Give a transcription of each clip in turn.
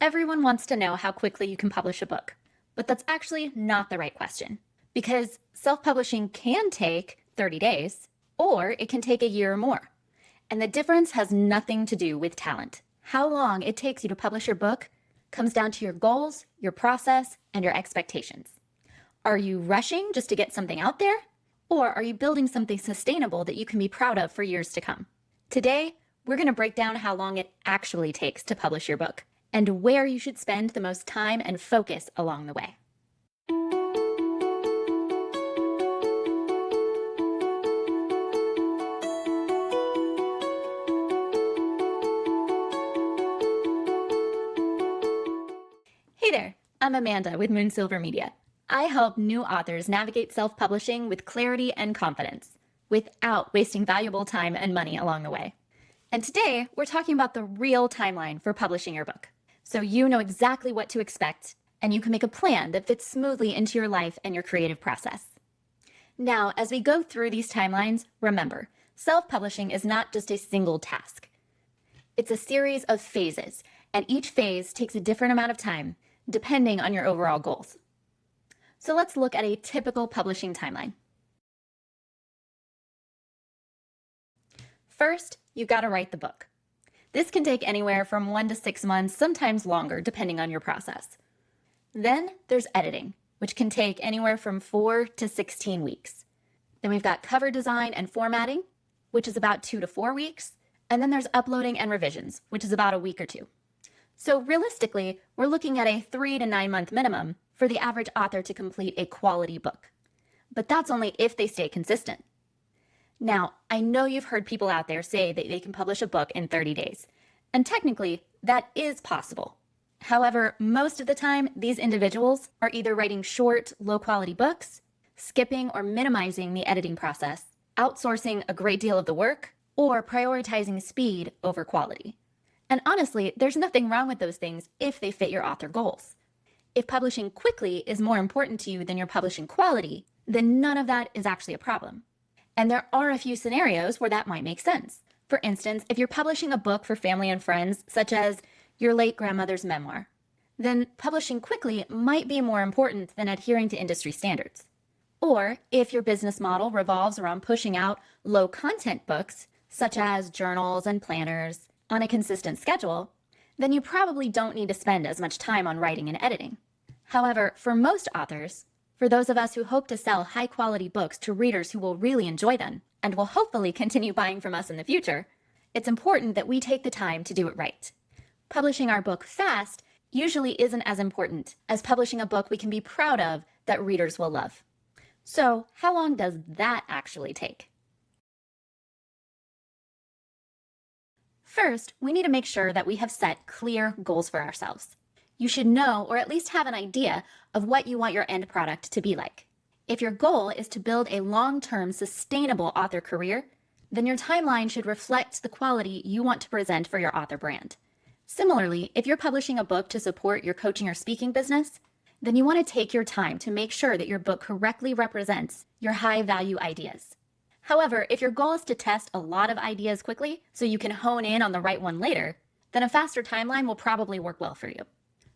Everyone wants to know how quickly you can publish a book, but that's actually not the right question because self-publishing can take 30 days or it can take a year or more. And the difference has nothing to do with talent. How long it takes you to publish your book comes down to your goals, your process, and your expectations. Are you rushing just to get something out there? Or are you building something sustainable that you can be proud of for years to come? Today, we're going to break down how long it actually takes to publish your book and where you should spend the most time and focus along the way. Hey there, I'm Amanda with Moonsilver Media. I help new authors navigate self-publishing with clarity and confidence, without wasting valuable time and money along the way. And today, we're talking about the real timeline for publishing your book, so you know exactly what to expect, and you can make a plan that fits smoothly into your life and your creative process. Now, as we go through these timelines, remember, self-publishing is not just a single task. It's a series of phases, and each phase takes a different amount of time, depending on your overall goals. So let's look at a typical publishing timeline. First, you've got to write the book. This can take anywhere from 1 to 6 months, sometimes longer, depending on your process. Then there's editing, which can take anywhere from 4 to 16 weeks. Then we've got cover design and formatting, which is about 2 to 4 weeks. And then there's uploading and revisions, which is about a week or 2. So realistically, we're looking at a 3 to 9 month minimum for the average author to complete a quality book. But that's only if they stay consistent. Now, I know you've heard people out there say that they can publish a book in 30 days. And technically, that is possible. However, most of the time, these individuals are either writing short, low-quality books, skipping or minimizing the editing process, outsourcing a great deal of the work, or prioritizing speed over quality. And honestly, there's nothing wrong with those things if they fit your author goals. If publishing quickly is more important to you than your publishing quality, then none of that is actually a problem. And there are a few scenarios where that might make sense. For instance, if you're publishing a book for family and friends, such as your late grandmother's memoir, then publishing quickly might be more important than adhering to industry standards. Or if your business model revolves around pushing out low-content books, such as journals and planners, on a consistent schedule, then you probably don't need to spend as much time on writing and editing. However, for most authors, for those of us who hope to sell high-quality books to readers who will really enjoy them and will hopefully continue buying from us in the future, it's important that we take the time to do it right. Publishing our book fast usually isn't as important as publishing a book we can be proud of that readers will love. So, how long does that actually take? First, we need to make sure that we have set clear goals for ourselves. You should know, or at least have an idea, of what you want your end product to be like. If your goal is to build a long-term, sustainable author career, then your timeline should reflect the quality you want to present for your author brand. Similarly, if you're publishing a book to support your coaching or speaking business, then you want to take your time to make sure that your book correctly represents your high-value ideas. However, if your goal is to test a lot of ideas quickly so you can hone in on the right one later, then a faster timeline will probably work well for you.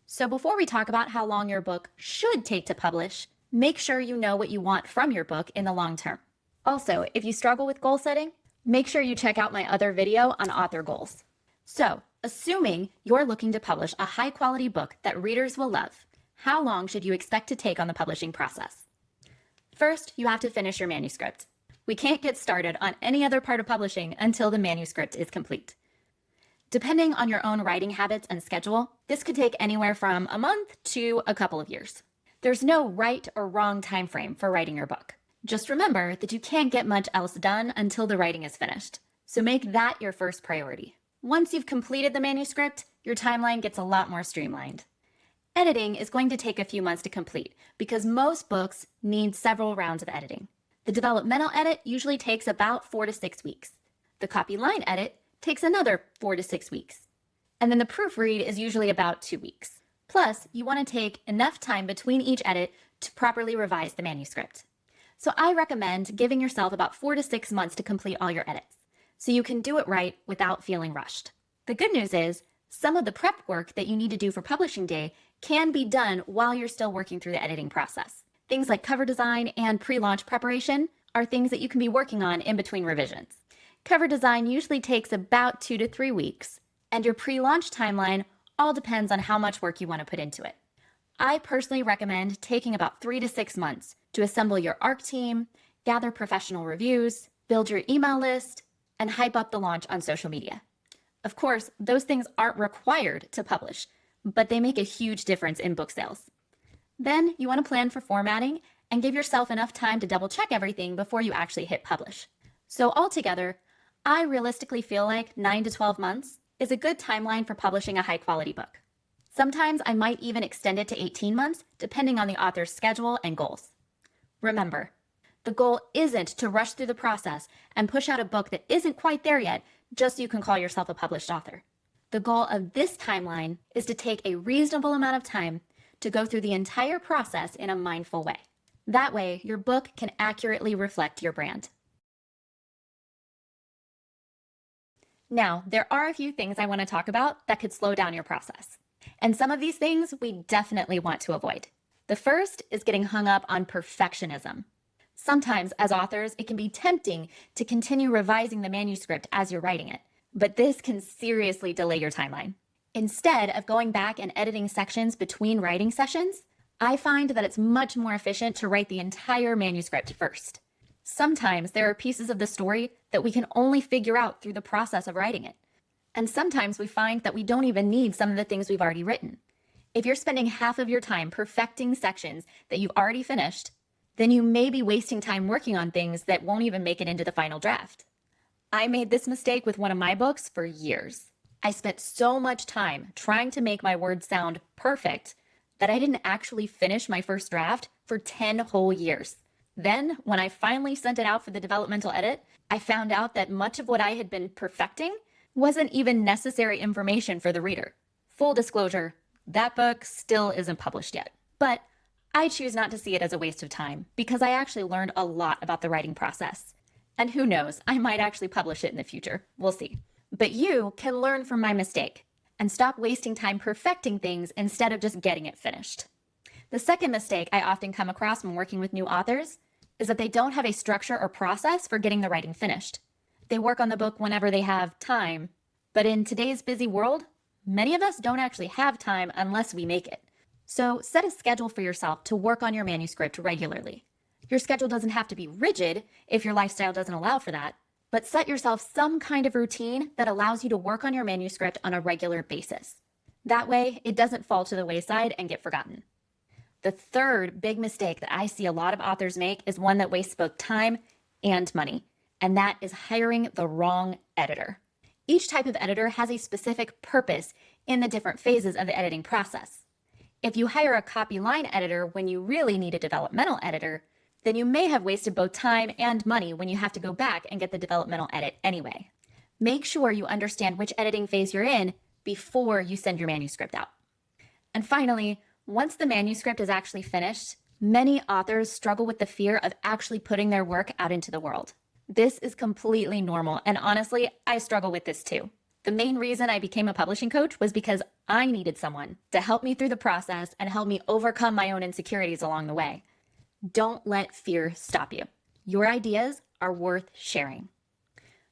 So before we talk about how long your book should take to publish, make sure you know what you want from your book in the long term. Also, if you struggle with goal setting, make sure you check out my other video on author goals. So, assuming you're looking to publish a high-quality book that readers will love, how long should you expect to take on the publishing process? First, you have to finish your manuscript. We can't get started on any other part of publishing until the manuscript is complete. Depending on your own writing habits and schedule, this could take anywhere from a month to a couple of years. There's no right or wrong time frame for writing your book. Just remember that you can't get much else done until the writing is finished. So make that your first priority. Once you've completed the manuscript, your timeline gets a lot more streamlined. Editing is going to take a few months to complete because most books need several rounds of editing. The developmental edit usually takes about 4 to 6 weeks. The copy line edit takes another 4 to 6 weeks. And then the proofread is usually about 2 weeks. Plus, you want to take enough time between each edit to properly revise the manuscript. So I recommend giving yourself about 4 to 6 months to complete all your edits, so you can do it right without feeling rushed. The good news is Some of the prep work that you need to do for publishing day can be done while you're still working through the editing process. Things like cover design and pre-launch preparation are things that you can be working on in between revisions. Cover design usually takes about 2 to 3 weeks, and your pre-launch timeline all depends on how much work you want to put into it. I personally recommend taking about 3 to 6 months to assemble your ARC team, gather professional reviews, build your email list, and hype up the launch on social media. Of course, those things aren't required to publish, but they make a huge difference in book sales. Then you want to plan for formatting and give yourself enough time to double check everything before you actually hit publish. So altogether, I realistically feel like 9 to 12 months is a good timeline for publishing a high quality book. Sometimes I might even extend it to 18 months, depending on the author's schedule and goals. Remember, the goal isn't to rush through the process and push out a book that isn't quite there yet just so you can call yourself a published author. The goal of this timeline is to take a reasonable amount of time to go through the entire process in a mindful way. That way, your book can accurately reflect your brand. Now, there are a few things I want to talk about that could slow down your process. And some of these things we definitely want to avoid. The first is getting hung up on perfectionism. Sometimes, as authors, it can be tempting to continue revising the manuscript as you're writing it, but this can seriously delay your timeline. Instead of going back and editing sections between writing sessions, I find that it's much more efficient to write the entire manuscript first. Sometimes there are pieces of the story that we can only figure out through the process of writing it. And sometimes we find that we don't even need some of the things we've already written. If you're spending half of your time perfecting sections that you've already finished, then you may be wasting time working on things that won't even make it into the final draft. I made this mistake with one of my books for years. I spent so much time trying to make my words sound perfect that I didn't actually finish my first draft for 10 whole years. Then, when I finally sent it out for the developmental edit, I found out that much of what I had been perfecting wasn't even necessary information for the reader. Full disclosure, that book still isn't published yet. But I choose not to see it as a waste of time because I actually learned a lot about the writing process. And who knows, I might actually publish it in the future. We'll see. But you can learn from my mistake and stop wasting time perfecting things instead of just getting it finished. The second mistake I often come across when working with new authors is that they don't have a structure or process for getting the writing finished. They work on the book whenever they have time, but in today's busy world, many of us don't actually have time unless we make it. So set a schedule for yourself to work on your manuscript regularly. Your schedule doesn't have to be rigid if your lifestyle doesn't allow for that, but set yourself some kind of routine that allows you to work on your manuscript on a regular basis. That way, it doesn't fall to the wayside and get forgotten. The third big mistake that I see a lot of authors make is one that wastes both time and money, and that is hiring the wrong editor. Each type of editor has a specific purpose in the different phases of the editing process. If you hire a copy line editor when you really need a developmental editor, then you may have wasted both time and money when you have to go back and get the developmental edit anyway. Make sure you understand which editing phase you're in before you send your manuscript out. And finally, once the manuscript is actually finished, many authors struggle with the fear of actually putting their work out into the world. This is completely normal, and honestly, I struggle with this too. The main reason I became a publishing coach was because I needed someone to help me through the process and help me overcome my own insecurities along the way. Don't let fear stop you. Your ideas are worth sharing.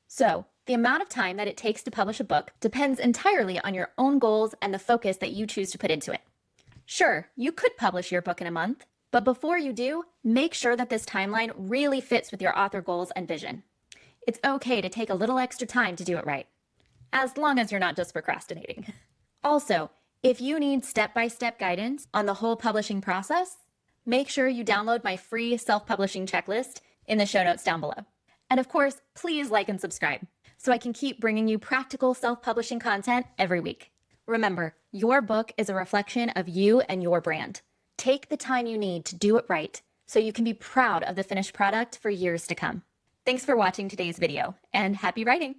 So, the amount of time that it takes to publish a book depends entirely on your own goals and the focus that you choose to put into it. Sure, you could publish your book in a month, but before you do, make sure that this timeline really fits with your author goals and vision. It's okay to take a little extra time to do it right, as long as you're not just procrastinating. Also, if you need step-by-step guidance on the whole publishing process, make sure you download my free self-publishing checklist in the show notes down below. And of course, please like and subscribe so I can keep bringing you practical self-publishing content every week. Remember, your book is a reflection of you and your brand. Take the time you need to do it right so you can be proud of the finished product for years to come. Thanks for watching today's video, and happy writing!